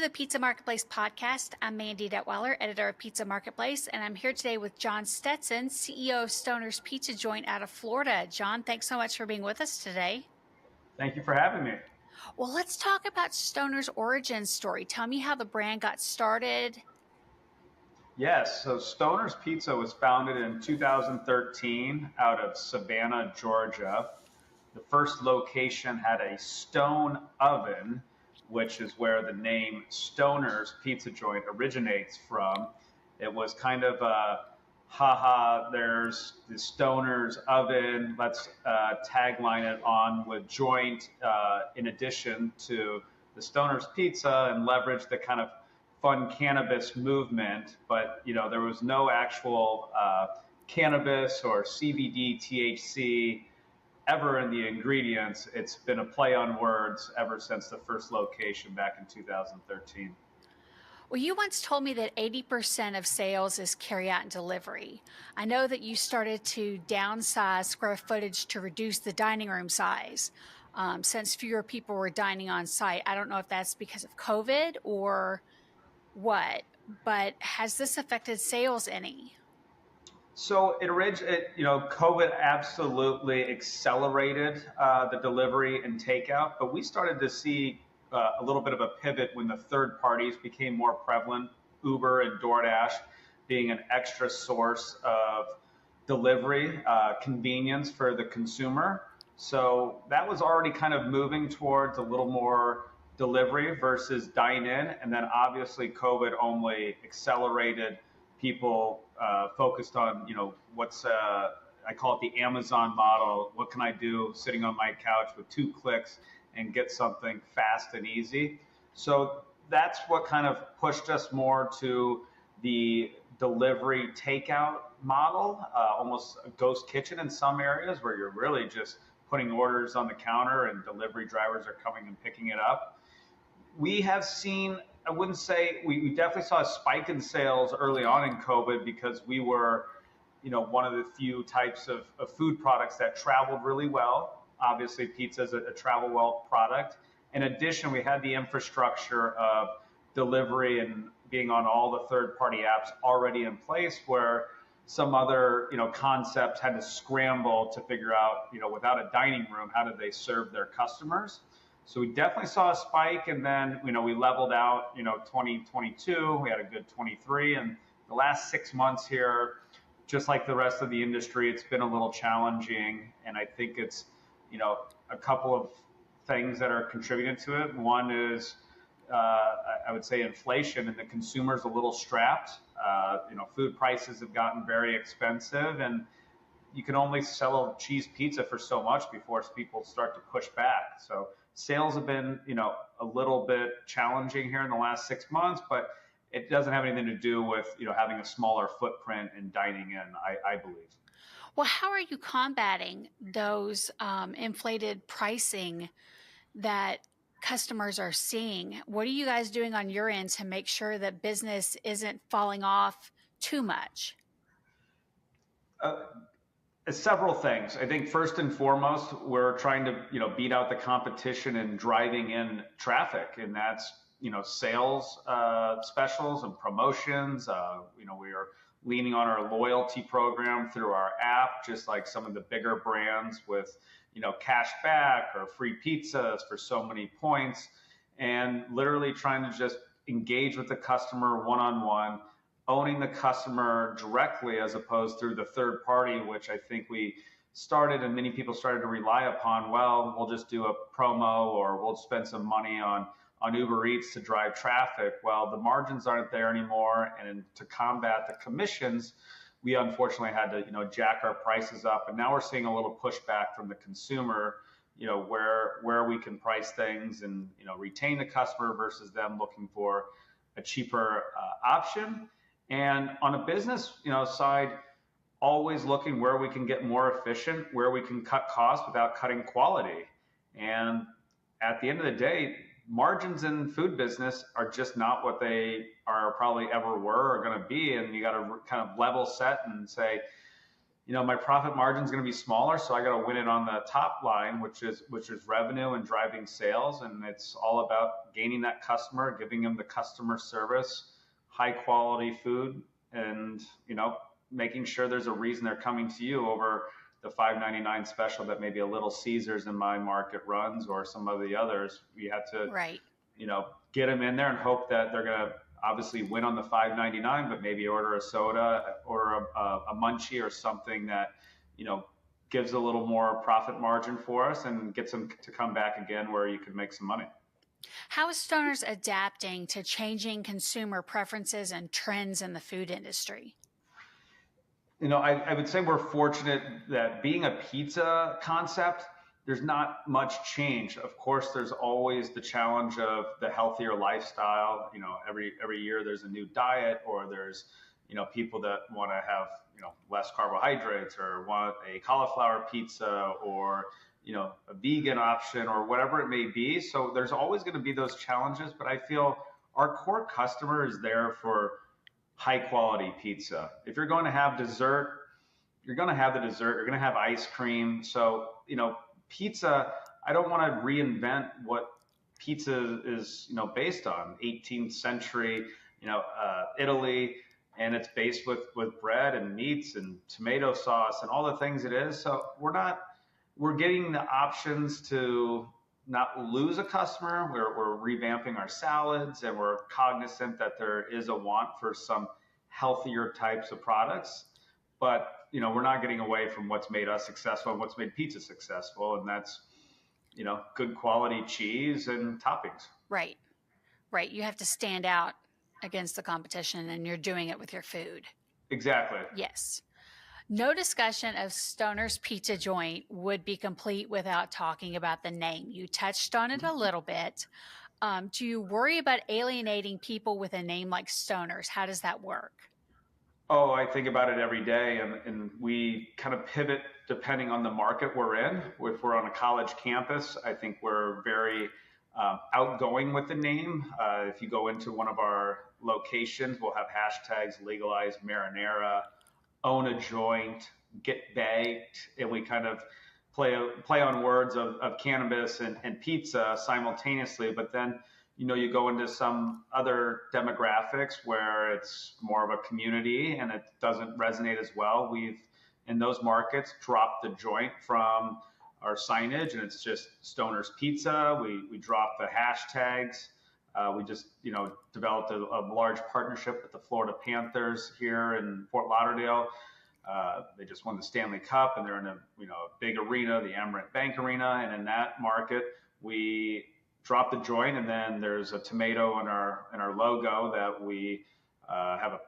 the Pizza Marketplace podcast. I'm Mandy Detweiler, editor of Pizza Marketplace, and I'm here today with John Stetson, CEO of Stoner's Pizza Joint out of Florida. John, thanks so much for being with us today. Thank you for having me. Well, let's talk about Stoner's origin story. Tell me how the brand got started. Yes, so Stoner's Pizza was founded in 2013 out of Savannah, Georgia. The first location had a stone oven, which is where the name Stoner's Pizza Joint originates from. It was kind of a haha, there's the Stoner's oven, let's tagline it on with joint in addition to the Stoner's Pizza and leverage the kind of fun cannabis movement, but there was no actual cannabis or CBD, THC ever in the ingredients. It's been a play on words ever since the first location back in 2013. Well, you once told me that 80% of sales is carry out and delivery. I know that you started to downsize square footage to reduce the dining room size since fewer people were dining on site. I don't know if that's because of COVID or what, but has this affected sales any? So COVID absolutely accelerated the delivery and takeout, but we started to see a little bit of a pivot when the third parties became more prevalent, Uber and DoorDash being an extra source of delivery, convenience for the consumer. So that was already kind of moving towards a little more delivery versus dine in. And then obviously COVID only accelerated people focused on, what's, I call it the Amazon model. What can I do sitting on my couch with 2 clicks and get something fast and easy? So that's what kind of pushed us more to the delivery takeout model, almost a ghost kitchen in some areas where you're really just putting orders on the counter and delivery drivers are coming and picking it up. We have seen, I wouldn't say, we definitely saw a spike in sales early on in COVID because we were, one of the few types of food products that traveled really well. Obviously, pizza is a travel well product. In addition, we had the infrastructure of delivery and being on all the third-party apps already in place where some other, concepts had to scramble to figure out, without a dining room, how did they serve their customers? So we definitely saw a spike, and then we leveled out. 2022, we had a good 23, and the last 6 months here, just like the rest of the industry, it's been a little challenging, and I think it's a couple of things that are contributing to it. One is I would say inflation, and the consumer's a little strapped. Food prices have gotten very expensive, and you can only sell a cheese pizza for so much before people start to push back. So sales have been, a little bit challenging here in the last 6 months, but it doesn't have anything to do with, having a smaller footprint and dining in, I believe. Well, how are you combating those inflated pricing that customers are seeing? What are you guys doing on your end to make sure that business isn't falling off too much? Several things. I think first and foremost, we're trying to, beat out the competition and driving in traffic, and that's, sales specials and promotions. We are leaning on our loyalty program through our app, just like some of the bigger brands with, cash back or free pizzas for so many points, and literally trying to just engage with the customer one-on-one, owning the customer directly as opposed through the third party, which I think we started and many people started to rely upon. Well, we'll just do a promo or we'll spend some money on Uber Eats to drive traffic. Well, the margins aren't there anymore. And to combat the commissions, we unfortunately had to, jack our prices up. And now we're seeing a little pushback from the consumer, where we can price things and, retain the customer versus them looking for a cheaper option. And on a business, side, always looking where we can get more efficient, where we can cut costs without cutting quality. And at the end of the day, margins in food business are just not what they are probably ever were or going to be. And you got to kind of level set and say, my profit margin is going to be smaller, so I got to win it on the top line, which is revenue and driving sales, and it's all about gaining that customer, giving them the customer service, high quality food, and making sure there's a reason they're coming to you over the $5.99 special that maybe a Little Caesars in my market runs or some of the others. We have to Right. get them in there and hope that they're going to obviously win on the $5.99, but maybe order a soda or a munchie or something that, gives a little more profit margin for us and gets them to come back again where you can make some money. How is Stoner's adapting to changing consumer preferences and trends in the food industry? I would say we're fortunate that being a pizza concept, there's not much change. Of course, there's always the challenge of the healthier lifestyle. Every year there's a new diet, or there's people that want to have less carbohydrates, or want a cauliflower pizza, or a vegan option, or whatever it may be. So there's always going to be those challenges, but I feel our core customer is there for high quality pizza. If you're going to have dessert, you're going to have the dessert. You're going to have ice cream. So pizza, I don't want to reinvent what pizza is based on. 18th century Italy, and it's based with bread and meats and tomato sauce and all the things it is. So we're getting the options to not lose a customer. We're revamping our salads, and we're cognizant that there is a want for some healthier types of products. But we're not getting away from what's made us successful and what's made pizza successful, and that's good quality cheese and toppings. Right. Right. You have to stand out against the competition, and you're doing it with your food. Exactly. Yes. No discussion of Stoner's Pizza Joint would be complete without talking about the name. You touched on it a little bit. Do you worry about alienating people with a name like Stoner's? How does that work? Oh, I think about it every day, and we kind of pivot depending on the market we're in. If we're on a college campus, I think we're very outgoing with the name. If you go into one of our locations, we'll have hashtags: legalize marinara, own a joint, get baked, and we kind of play on words of cannabis and pizza simultaneously. But then you go into some other demographics where it's more of a community and it doesn't resonate as well. We've, in those markets, dropped the joint from our signage, and it's just Stoner's Pizza. We dropped the hashtags. We just, developed a large partnership with the Florida Panthers here in Fort Lauderdale. They just won the Stanley Cup, and they're in a big arena, the Amerant Bank Arena, and in that market we drop the joint, and then there's a tomato in our logo that we have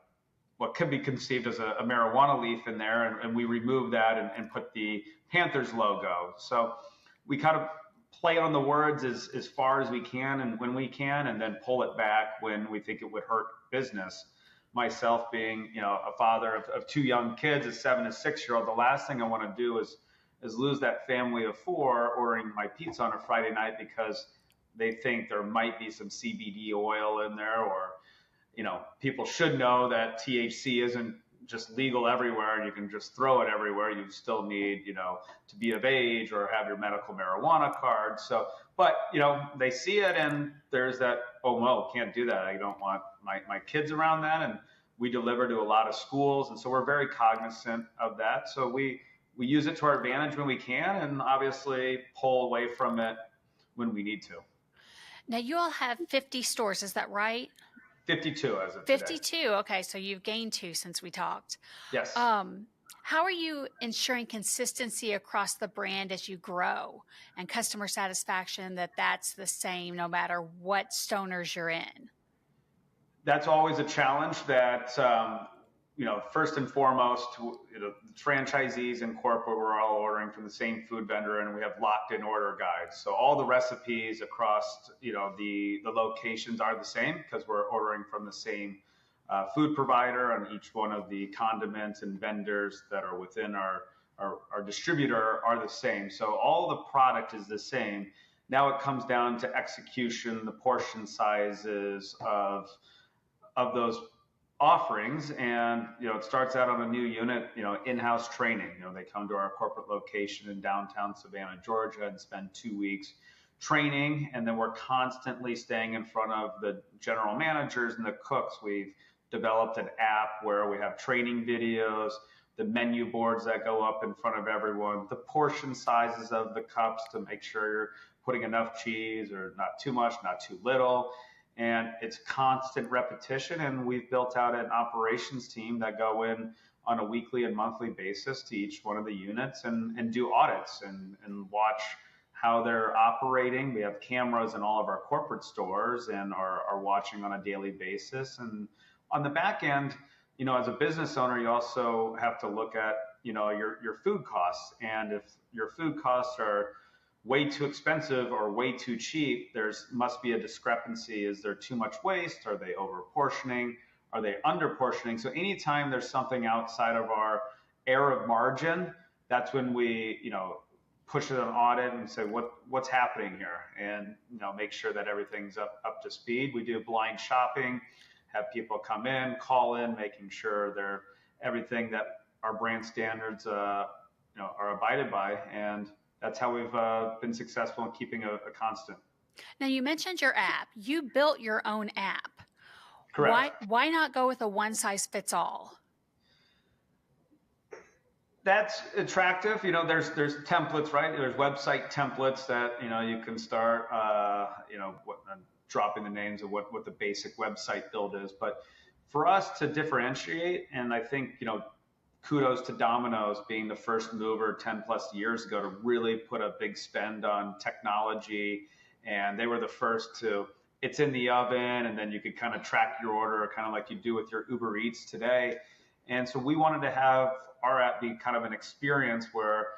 what could be conceived as a marijuana leaf in there, and we remove that and put the Panthers logo. So we kind of play on the words as far as we can and when we can, and then pull it back when we think it would hurt business. Myself being a father of two young kids, a 7 and 6 year old, the last thing I want to do is lose that family of 4 ordering my pizza on a Friday night because they think there might be some CBD oil in there, or people should know that THC isn't just legal everywhere and you can just throw it everywhere. You still need to be of age or have your medical marijuana card. So but they see it, and there's that, oh no, can't do that. I don't want my kids around that. And we deliver to a lot of schools, and so we're very cognizant of that. So we use it to our advantage when we can, and obviously pull away from it when we need to. Now, you all have 50 stores, is that right? 52 as of 52. today. Okay, so you've gained 2 since we talked. Yes. How are you ensuring consistency across the brand as you grow, and customer satisfaction that's the same no matter what Stoner's you're in? That's always a challenge that, first and foremost, franchisees and corporate, we're all ordering from the same food vendor, and we have locked in order guides. So all the recipes across, the locations are the same because we're ordering from the same food provider, and each one of the condiments and vendors that are within our distributor are the same. So all the product is the same. Now it comes down to execution, the portion sizes of those offerings, and it starts out on a new unit, in-house training. They come to our corporate location in downtown Savannah, Georgia, and spend 2 weeks training, and then we're constantly staying in front of the general managers and the cooks. We've developed an app where we have training videos, the menu boards that go up in front of everyone, the portion sizes of the cups to make sure you're putting enough cheese or not too much, not too little. And it's constant repetition. And we've built out an operations team that go in on a weekly and monthly basis to each one of the units and do audits and watch how they're operating. We have cameras in all of our corporate stores and are watching on a daily basis. And on the back end, as a business owner, you also have to look at, your food costs. And if your food costs are way too expensive or way too cheap, must be a discrepancy. Is there too much waste? Are they over portioning? Are they under portioning? So anytime there's something outside of our area of margin, that's when we, push it on audit and say what's happening here, and make sure that everything's up to speed. We do blind shopping, have people come in, call in, making sure they're everything that our brand standards are abided by, and that's how we've been successful in keeping a constant. Now, you mentioned your app. You built your own app. Correct. Why not go with a one size fits all? That's attractive. There's templates, right? There's website templates that you can start. Dropping the names of what the basic website build is, but for us to differentiate, and I think kudos to Domino's being the first mover 10 plus years ago to really put a big spend on technology, and they were the first to. It's in the oven, and then you could kind of track your order, kind of like you do with your Uber Eats today. And so we wanted to have our app be kind of an experience where,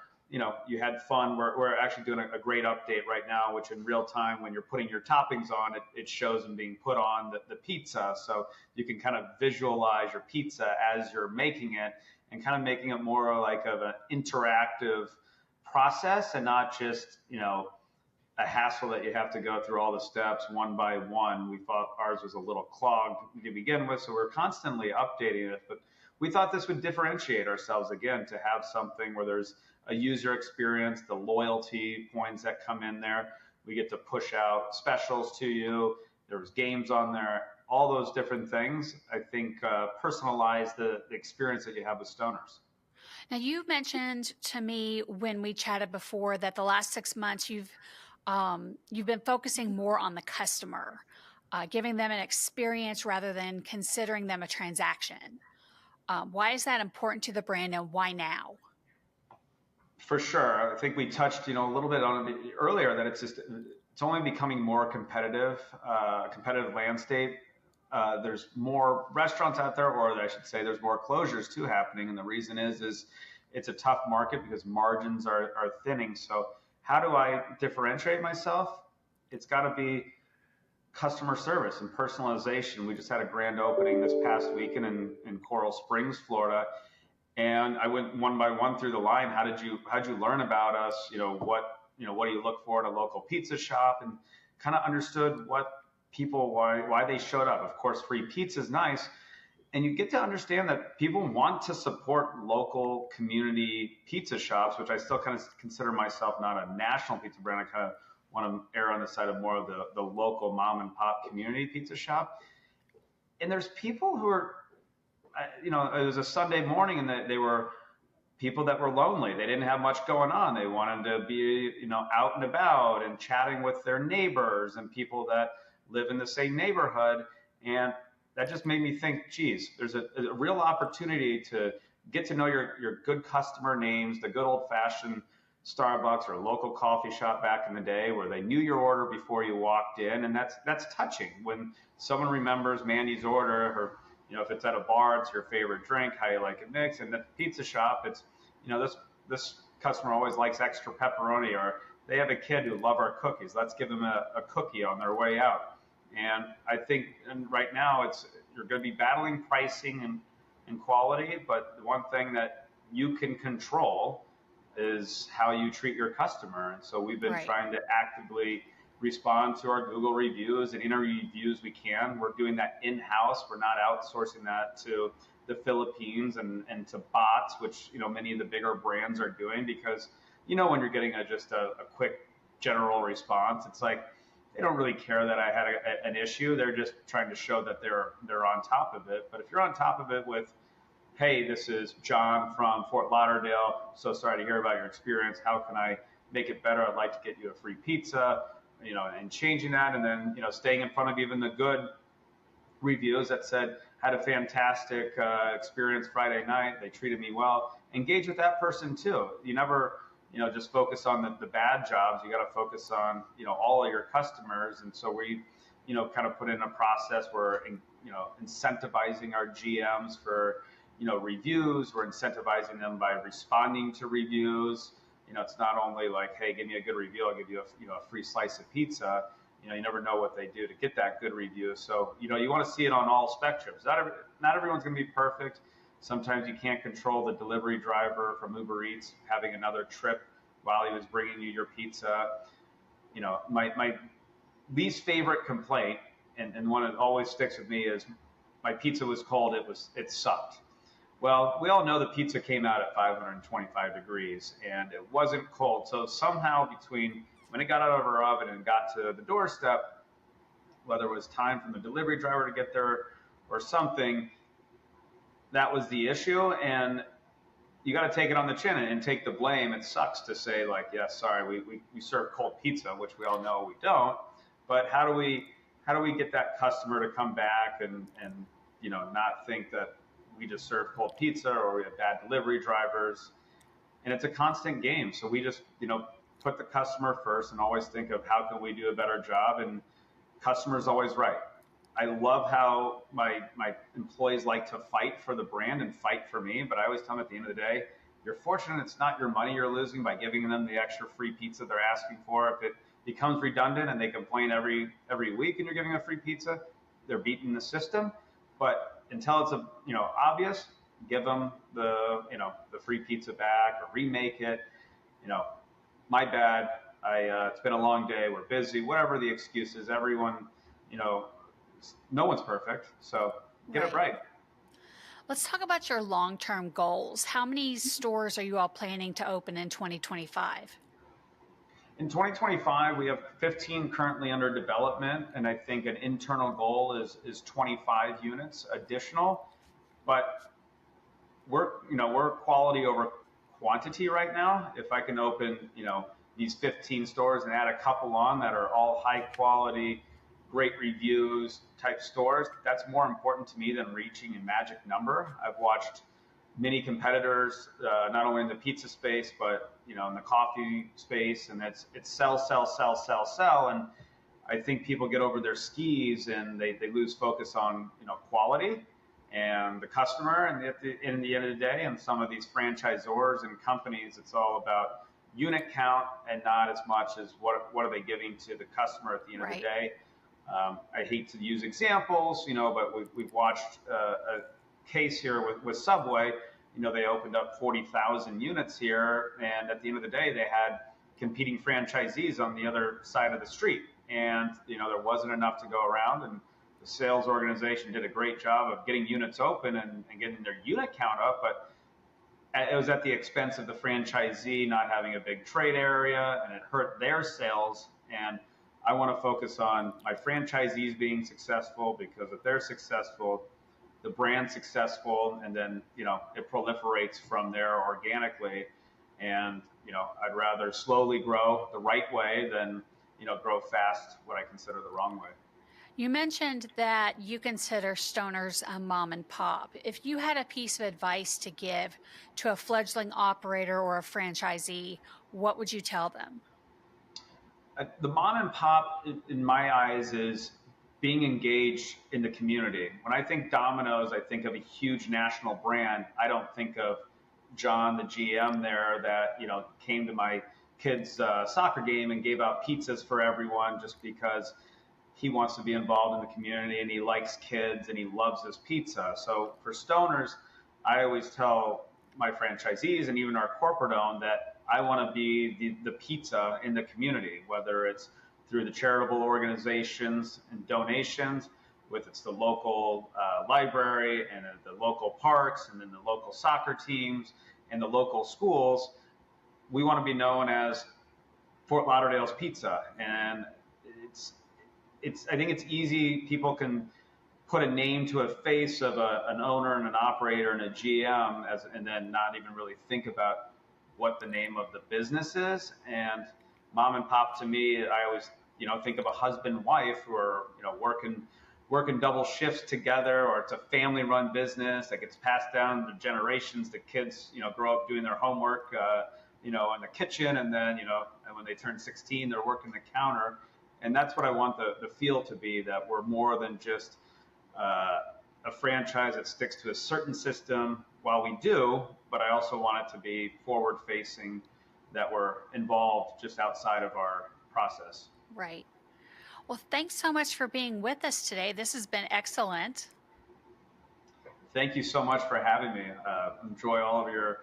you had fun. We're actually doing a great update right now, which in real time, when you're putting your toppings on, it shows them being put on the pizza. So you can kind of visualize your pizza as you're making it, and kind of making it more like of an interactive process and not just, a hassle that you have to go through all the steps one by one. We thought ours was a little clogged to begin with, so we're constantly updating it. But we thought this would differentiate ourselves again, to have something where there's a user experience, the loyalty points that come in there. We get to push out specials to you. There's games on there, all those different things. I think personalize the experience that you have with stoners. Now, you mentioned to me when we chatted before that the last 6 months you've been focusing more on the customer, giving them an experience rather than considering them a transaction. Why is that important to the brand, and why now? For sure. I think we touched, a little bit on it earlier, that it's only becoming more competitive landscape. There's more restaurants out there, or I should say there's more closures too happening. And the reason is it's a tough market because margins are thinning. So how do I differentiate myself? It's got to be customer service and personalization. We just had a grand opening this past weekend in Coral Springs, Florida. And I went one by one through the line. How'd you learn about us? What do you look for in a local pizza shop? And kind of understood why they showed up. Of course, free pizza is nice. And you get to understand that people want to support local community pizza shops, which I still kind of consider myself not a national pizza brand. I kind of want to err on the side of more of the local mom and pop community pizza shop. And there's people who are, it was a Sunday morning, and they were people that were lonely. They didn't have much going on. They wanted to be, out and about and chatting with their neighbors and people that live in the same neighborhood. And that just made me think, geez, there's a real opportunity to get to know your good customer names, the good old fashioned Starbucks or local coffee shop back in the day where they knew your order before you walked in. And that's touching when someone remembers Mandy's order, or if it's at a bar, it's your favorite drink, how you like it mixed. And at the pizza shop, it's, this customer always likes extra pepperoni, or they have a kid who love our cookies. Let's give them a cookie on their way out. And I think, and right now, you're going to be battling pricing and quality, but the one thing that you can control is how you treat your customer. And so we've been trying to actively respond to our Google reviews and any reviews we can. We're doing that in-house. We're not outsourcing that to the Philippines and to bots, which many of the bigger brands are doing, because when you're getting just a quick general response, it's like they don't really care that I had an issue. They're just trying to show that they're on top of it. But if you're on top of it with, hey, this is John from Fort Lauderdale, so sorry to hear about your experience. How can I make it better? I'd like to get you a free pizza, and changing that, and then staying in front of even the good reviews that said, had a fantastic experience Friday night. They treated me well. Engage with that person too. You never, just focus on the bad jobs. You got to focus on, all of your customers. And so we, kind of put in a process where, incentivizing our GMs for, reviews. We're incentivizing them by responding to reviews. It's not only like, hey, give me a good review, I'll give you a free slice of pizza. You never know what they do to get that good review. So, you want to see it on all spectrums. Not everyone's going to be perfect. Sometimes you can't control the delivery driver from Uber Eats having another trip while he was bringing you your pizza. My least favorite complaint, and one that always sticks with me, is my pizza was cold. It sucked. Well, we all know the pizza came out at 525 degrees and it wasn't cold. So somehow between when it got out of our oven and got to the doorstep, whether it was time from the delivery driver to get there or something, that was the issue. And you got to take it on the chin and take the blame. It sucks to say like, yeah, sorry, we serve cold pizza, which we all know we don't. But how do we get that customer to come back and not think that we just serve cold pizza or we have bad delivery drivers? And it's a constant game. So we just, put the customer first and always think of how can we do a better job, and customer's always right. I love how my employees like to fight for the brand and fight for me, but I always tell them at the end of the day, you're fortunate it's not your money you're losing by giving them the extra free pizza they're asking for. If it becomes redundant and they complain every week and you're giving a free pizza, they're beating the system. But until it's obvious, give them the free pizza back or remake it. My bad. It's been a long day. We're busy. Whatever the excuse is, everyone, no one's perfect. So get it right. Let's talk about your long-term goals. How many stores are you all planning to open in 2025? In 2025, we have 15 currently under development, and I think an internal goal is 25 units additional. But we're quality over quantity right now. If I can open, these 15 stores and add a couple on that are all high quality, great reviews type stores, that's more important to me than reaching a magic number. I've watched many competitors, not only in the pizza space, but in the coffee space, and it's sell, sell, sell, sell, sell. And I think people get over their skis and they lose focus on quality and the customer. And at the end of the day, and some of these franchisors and companies, it's all about unit count and not as much as what are they giving to the customer at the end of the day. I hate to use examples, but we've watched a case here with Subway. They opened up 40,000 units here, and at the end of the day, they had competing franchisees on the other side of the street, and there wasn't enough to go around. And the sales organization did a great job of getting units open and getting their unit count up, but it was at the expense of the franchisee not having a big trade area, and it hurt their sales. And I want to focus on my franchisees being successful, because if they're successful, the brand's successful, and then it proliferates from there organically. And I'd rather slowly grow the right way than grow fast what I consider the wrong way. You mentioned that you consider Stoner's a mom and pop. If you had a piece of advice to give to a fledgling operator or a franchisee, what would you tell them? The mom and pop, in my eyes, is being engaged in the community. When I think Domino's, I think of a huge national brand. I don't think of John, the GM there, that came to my kid's soccer game and gave out pizzas for everyone just because he wants to be involved in the community and he likes kids and he loves his pizza. So for Stoners, I always tell my franchisees and even our corporate owned that I want to be the pizza in the community, whether it's through the charitable organizations and donations, with it's the local library and the local parks and then the local soccer teams and the local schools. We want to be known as Fort Lauderdale's Pizza, and it's I think it's easy. People can put a name to a face of an owner and an operator and a GM, and then not even really think about what the name of the business is. And mom and pop, to me, I always think of a husband and wife who are working double shifts together, or it's a family run business that gets passed down the generations. The kids grow up doing their homework in the kitchen, and then and when they turn 16 they're working the counter. And that's what I want the feel to be, that we're more than just a franchise that sticks to a certain system while we do, but I also want it to be forward facing, that we're involved just outside of our process. Right. Well, thanks so much for being with us today. This has been excellent. Thank you so much for having me. Enjoy all of your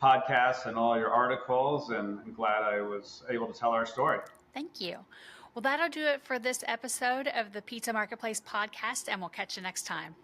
podcasts and all your articles, and I'm glad I was able to tell our story. Thank you. Well, that'll do it for this episode of the Pizza Marketplace podcast, and we'll catch you next time.